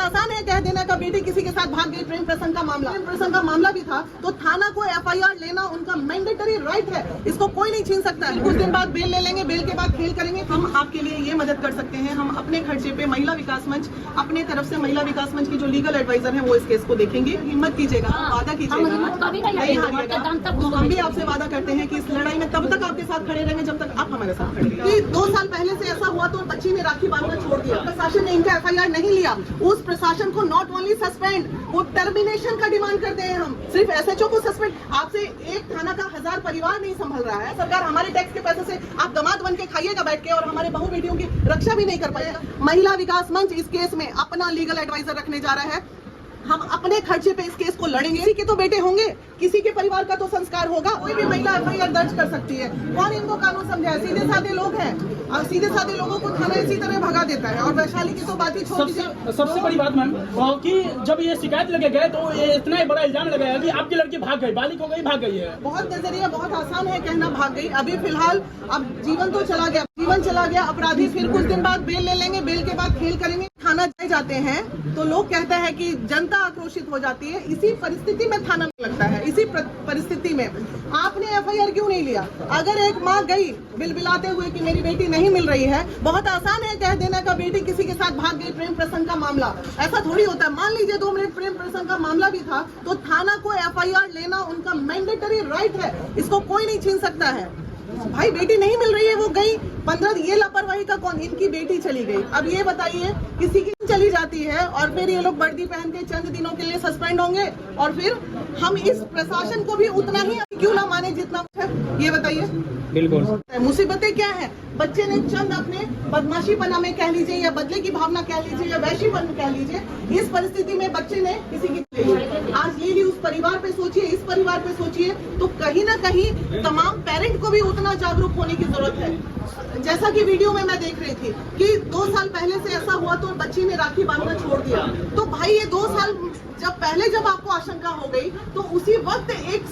आसान है कह देना का बेटी किसी के साथ भाग गई, प्रेम प्रसंग का मामला भी था तो थाना को एफआईआर लेना उनका मैंडेटरी राइट है, इसको कोई नहीं छीन सकता है। कुछ दिन बाद बेल ले लेंगे, बेल के बाद खेल करेंगे। हम आपके लिए ये मदद कर सकते हैं, हम अपने खर्चे पे महिला विकास मंच अपने तरफ से महिला विकास मंच की जो लीगल एडवाइजर है वो इस केस को देखेंगे। हिम्मत कीजिएगा, वादा कीजिएगा, हम भी आपसे वादा करते हैं कि इस लड़ाई में तब तक आपके साथ खड़े रहेंगे जब तक आप हमारे साथ खड़े रहेंगे। 2 साल पहले से ऐसा हुआ तो बच्ची ने राखी बांधना छोड़ दिया, प्रशासन ने इनका एफआईआर नहीं लिया। उस प्रशासन को नॉट ओनली सस्पेंड, वो टर्मिनेशन का डिमांड करते हैं। हम सिर्फ एसएचओ को सस्पेंड, आपसे एक थाना का 1000 परिवार नहीं संभल रहा है। सरकार हमारे टैक्स के पैसे से आप दामाद बन के खाइएगा बैठ के और हमारे बहू बेटियों की रक्षा भी नहीं कर पाएगा। महिला विकास मंच इस केस में अपना लीगल एडवाइजर रखने जा रहा है। हम अपने खर्चे पे इस केस को लड़ेंगे। किसी के तो बेटे होंगे, किसी के परिवार का तो संस्कार होगा, कोई भी महिला एफआईआर दर्ज कर सकती है। कौन इनको कानून समझाए? सीधे साधे लोग हैं और सीधे साधे लोगों को थाना इसी तरह भगा देता है। और वैशाली की तो बात ही छोड़ दीजिए। सबसे बड़ी बात मैम कि जब ये शिकायत लगे गए तो ये इतना बड़ा इल्जाम लगाया कि आपकी लड़की भाग गई, बालिक हो गई, भाग गई है। बहुत नजरिया, बहुत आसान है कहना भाग गई। अभी फिलहाल अब जीवन तो चला गया, अपराधी फिर कुछ दिन बाद बेल ले लेंगे, बेल के बाद खेल करेंगे। थाना जाते हैं तो लोग कहते हैं कि जनता आक्रोशित हो जाती है। इसी परिस्थिति में थाना लगता है। इसी परिस्थिति में आपने एफआईआर क्यों नहीं लिया? अगर एक माँ गई बिलबिलाते हुए कि मेरी बेटी नहीं मिल रही है, बहुत आसान है कह देना का बेटी किसी के साथ भाग गई, प्रेम प्रसंग का मामला। ऐसा थोड़ी होता है। मान लीजिए 2 मिनट प्रेम प्रसंग का मामला भी था तो थाना को एफआईआर लेना उनका मैंडेटरी राइट है, इसको कोई नहीं छीन सकता है। भाई बेटी नहीं मिल रही है, वो गई 15, ये लापरवाही का कौन? इनकी बेटी चली गई। अब ये बताइए किसी की चली जाती है और फिर ये लोग वर्दी पहन के चंद दिनों के लिए सस्पेंड होंगे और फिर हम इस प्रशासन को भी उतना ही क्यों ना माने जितना है? ये बताइए। बिल्कुल मुसीबतें क्या है? बच्चे ने चंद अपने बदमाशीपना में कह लीजिए या बदले की भावना कह लीजिए या वैशीपन कह लीजिए, इस परिस्थिति में बच्चे ने किसी की आज ले ली। उस परिवार पे सोचिए, इस परिवार पे सोचिए, तो कहीं ना कहीं तमाम पेरेंट को भी उतना जागरूक होने की जरूरत है। जैसा कि वीडियो में मैं देख रही थी कि 2 साल पहले से ऐसा हुआ तो बच्ची ने राखी बांधना छोड़ दिया। तो भाई ये 2 साल जब आपको आशंका हो गई तो उसी वक्त एक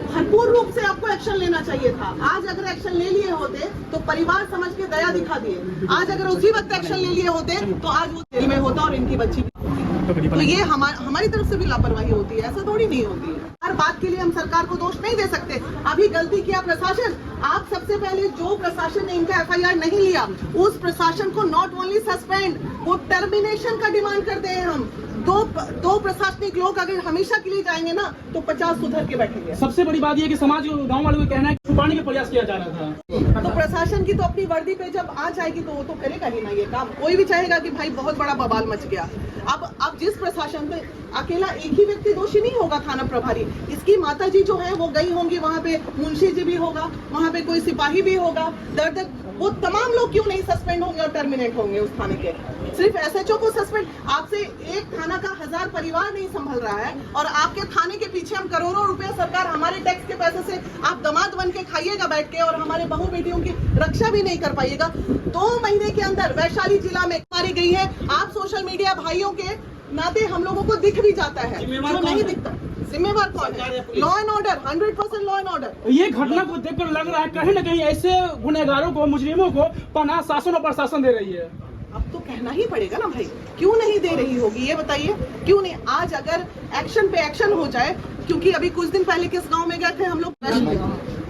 भरपूर रूप से आपको एक्शन लेना चाहिए था। आज अगर एक्शन ले लिए होते तो परिवार समझ के दया दिखा दिए। आज अगर उसी वक्त एक्शन ले लिए होते तो आज वो जेल में होता और इनकी बच्ची। तो ये हमारी तरफ से भी लापरवाही होती है, ऐसा थोड़ी नहीं होती है। हर बात के लिए हम सरकार को दोष नहीं दे सकते। अभी गलती किया प्रशासन। आप सबसे पहले जो प्रशासन ने इनका एफआईआर नहीं लिया, उस प्रशासन को नॉट ओनली सस्पेंड, वो टर्मिनेशन का डिमांड करते हैं। हम दो प्रशासनिक लोग अगर हमेशा के लिए जाएंगे ना तो 50 सुधर के बैठेंगे। सबसे बड़ी बात यह कि समाज गांव वालों का कहना है कि छुपाने का प्रयास किया जा रहा था। तो प्रशासन की तो अपनी वर्दी पे जब आ जाएगी तो वो तो करेगा ही ना ये काम। कोई भी चाहेगा कि भाई बहुत बड़ा बवाल मच गया। अब जिस प्रशासन पे अकेला एक ही व्यक्ति दोषी नहीं होगा, थाना प्रभारी, इसकी माताजी जो है वो गई होंगी, वहाँ पे मुंशी जी भी होगा, वहाँ पे कोई सिपाही भी होगा, दर्द वो तमाम लोग क्यों नहीं सस्पेंड होंगे और टर्मिनेट होंगे उस थाने के? सिर्फ एसएचओ को सस्पेंड, आपसे एक थाना का 1000 परिवार नहीं संभल रहा है और आपके थाने के पीछे हम करोड़ों रुपए सरकार हमारे टैक्स के पैसे से आप दामाद बन के खाइएगा बैठ के और हमारे बहू बेटियों की रक्षा भी नहीं कर पाइएगा। 2 महीने के अंदर वैशाली जिला में मारी गई है। आप सोशल मीडिया भाइयों के नाते हम लोगों को दिख भी जाता है, जो नहीं दिखता। जिम्मेवार कौन है? Law and order, 100% law and order. ये घटना को देखकर लग रहा है कहीं ना कहीं ऐसे गुनहगारों को, मुजरिमों को पनाह शासन और प्रशासन दे रही है। अब तो कहना ही पड़ेगा ना भाई, क्यों नहीं दे रही होगी ये बताइए, क्यों नहीं? आज अगर एक्शन पे एक्शन हो जाए, क्योंकि अभी कुछ दिन पहले किस गांव में गए थे हम लोग,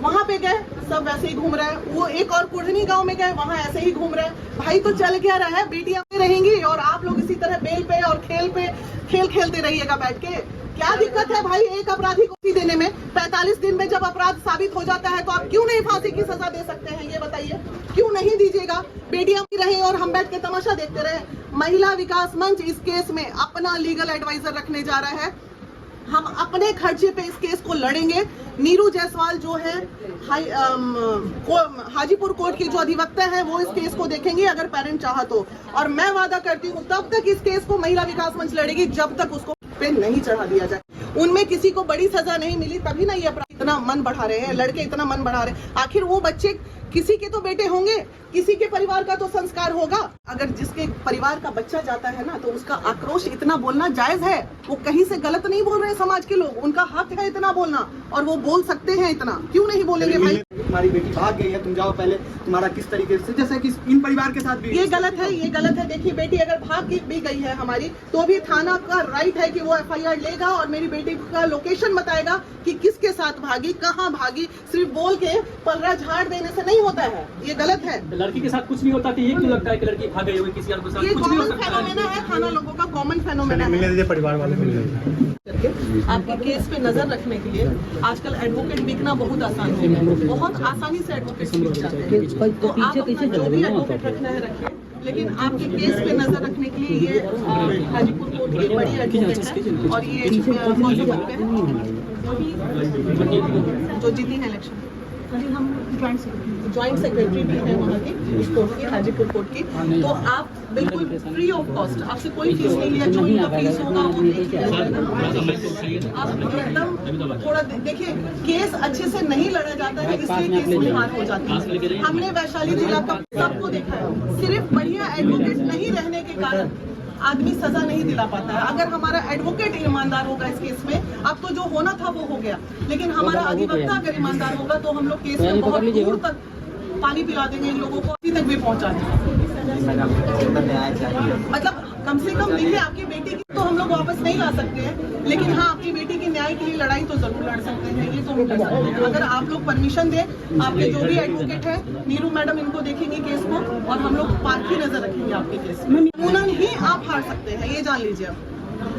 वहां पे गए, सब वैसे ही घूम रहे हैं। वो एक और कुढ़नी गांव में गए, वहां ऐसे ही घूम रहे हैं। भाई तो चल क्या रहा है, बेटियां रहेंगी और आप लोग इसी तरह बेल पे और खेल खेलते रहिएगा बैठ के। क्या दिक्कत है भाई एक अपराधी को देने में? 45 दिन में जब अपराध साबित हो जाता है तो आप क्यों नहीं फांसी की सजा दे सकते हैं? ये बताइए, क्यों नहीं दीजिएगा? बेटियां भी रहें और हम बैठ के तमाशा देखते रहे। महिला विकास मंच इस केस में अपना लीगल एडवाइजर रखने जा रहा है। हम अपने खर्चे पे इस केस को लड़ेंगे। नीरू जायसवाल जो है हाजीपुर कोर्ट की जो अधिवक्ता है वो इस केस को देखेंगे अगर पेरेंट चाहा तो। और मैं वादा करती हूँ तब तक इस केस को महिला विकास मंच लड़ेगी जब तक उसको पे नहीं चढ़ा दिया जाए। उनमें किसी को बड़ी सजा नहीं मिली तभी ना ये अपराध इतना मन बढ़ा रहे हैं, लड़के इतना मन बढ़ा रहे हैं। आखिर वो बच्चे किसी के तो बेटे होंगे, किसी के परिवार का तो संस्कार होगा। अगर जिसके परिवार का बच्चा जाता है ना, तो उसका आक्रोश इतना बोलना जायज है। वो कहीं से गलत नहीं बोल रहे समाज के लोग, उनका हक है इतना बोलना, और वो बोल सकते हैं इतना, क्यों नहीं बोलेंगे भाई? तुम्हारी बेटी भाग गई है, तुम जाओ पहले। तुम्हारा किस तरीके से, जैसे कि इन परिवार के साथ भी ये गलत है, ये गलत है। देखिए, बेटी अगर भाग भी गई है हमारी, तो भी थाना का राइट है कि वो FIR लेगा और मेरी बेटी का लोकेशन बताएगा कि किसके साथ भागी, कहाँ भागी। सिर्फ बोल के पलरा झाड़ देने से नहीं होता है, ये गलत है। लड़की के साथ कुछ नहीं होता, तो ये क्यों लगता है कि लड़की भाग गई होगी किसी और के साथ? ये कुछ नहीं हो कॉमन सकता है। फेनोमेना है, थाना लोगों का कॉमन फेनोमेना है। परिवार वाले मिल रहे हैं। आपके केस पे नजर रखने के लिए आजकल एडवोकेट बिकना बहुत आसान हो गया है, बहुत आसानी से एडवोकेट मिल जाते हैं। तो आप अपना जो भी एडवोकेट रखना है रखिए, लेकिन आपके केस पे नजर रखने के लिए ये हाजीपुर कोर्ट की बड़ी एडवोकेट है, और ये फौजी पद पे है, जो जीती है इलेक्शन। हम ज्वाइंट सेक्रेटरी भी है वहाँ की, उस कोर्ट की, हाजीपुर कोर्ट की। तो आप बिल्कुल फ्री ऑफ कॉस्ट, आपसे कोई फीस नहीं लिया, जो इनका फीस होगा वो दे दिया जाएगा। आप एकदम थोड़ा देखिए, केस अच्छे से नहीं लड़ा जाता है, इसलिए केस में हार हो जाती है। हमने वैशाली जिला का सबको देखा है, सिर्फ बढ़िया एडवोकेट नहीं रहने के कारण आदमी सजा नहीं दिला पाता है। अगर हमारा एडवोकेट ईमानदार होगा इस केस में, अब तो जो होना था वो हो गया, लेकिन हमारा अधिवक्ता अगर ईमानदार होगा तो हम लोग केस में बहुत दूर तक पानी पिला देंगे, इन लोगों को अभी तक भी पहुंचा देंगे। मतलब कम से कम देखिए, आपकी बेटी की तो हम लोग वापस नहीं ला सकते हैं, लेकिन हाँ, आपकी बेटी की न्याय के लिए लड़ाई तो जरूर लड़ सकते हैं, ये तो हम कर सकते हैं। अगर आप लोग परमिशन दें, आपके जो भी एडवोकेट है, नीरू मैडम इनको देखेंगे केस को, और हम लोग पारखी नजर रखेंगे आपके केस में। कानूनन ही आप हार सकते हैं, ये जान लीजिए।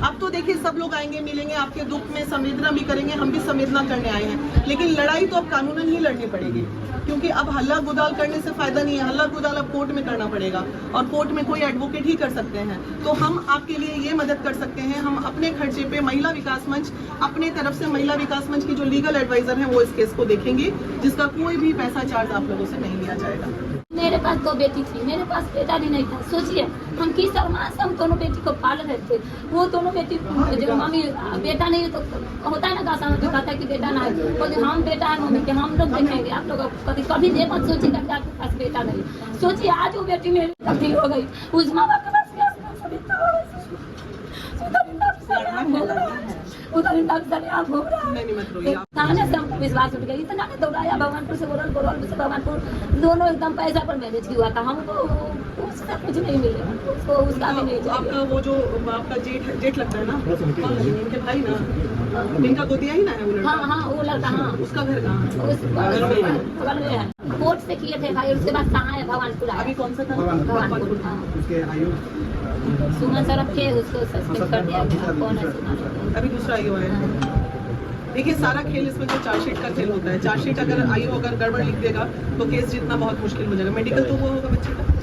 अब तो देखिए, सब लोग आएंगे, मिलेंगे, आपके दुख में संवेदना भी करेंगे, हम भी संवेदना करने आए हैं, लेकिन लड़ाई तो अब कानूनन ही लड़नी पड़ेगी, क्योंकि अब हल्ला गुदाल करने से फायदा नहीं है। हल्ला गुदाल अब कोर्ट में करना पड़ेगा, और कोर्ट में कोई एडवोकेट ही कर सकते हैं। तो हम आपके लिए ये मदद कर सकते हैं, हम अपने खर्चे पे महिला विकास मंच, अपने तरफ से महिला विकास मंच की जो लीगल एडवाइजर हैं, वो इस केस को देखेंगे, जिसका कोई भी पैसा चार्ज आप लोगों से नहीं लिया जाएगा। मेरे पास 2 बेटी थी, मेरे पास बेटा भी नहीं था। सोचिए, हम किस अरमान से हम दोनों बेटी को पाल रहे थे। वो दोनों बेटी जो मम्मी बेटा नहीं तो होता है ना, गासा में कहता है कि बेटा ना है, बोले हम बेटा है मम्मी के, हम लोग देखेंगे। आप लोग कभी कभी ये मत सोचिएगा कि आपके पास बेटा नहीं। सोचिए, आज वो बेटी मेरी तब्दील हो गई, उस माँ बाप के पास उधर आप घूम रहे हैं। थाने से हमको विश्वास उठ गया, इतना ने दौड़ाया, भगवानपुर से गोरलपुर से भगवानपुर, दोनों एकदम पैसा पर मैनेज हुआ था। हमको उसका कुछ नहीं मिलेगा, उसको उसका भी नहीं। आपका वो जो आपका जेठ लगता है ना, इनके भाई ना, इनका गोदिया ही ना है वो लड़का? हाँ, वो लड़का, हाँ। उसका घर कहाँ है? बगल में है। कोर्ट से किए थे भाई, उसके बाद कहाँ है? भगवानपुर। अभी कौन सा था? भगवानपुर। सुमन सरफ थे, उसको सस्पेंड कर दिया गया। कौन है सुमन? अभी दूसरा आईओ है। देखिए, सारा खेल इसमें जो चार्जशीट का खेल होता है, चार्जशीट अगर आईओ अगर गड़बड़ लिख देगा तो केस जीतना बहुत मुश्किल हो जाएगा। मेडिकल तो वो होगा बच्चे का।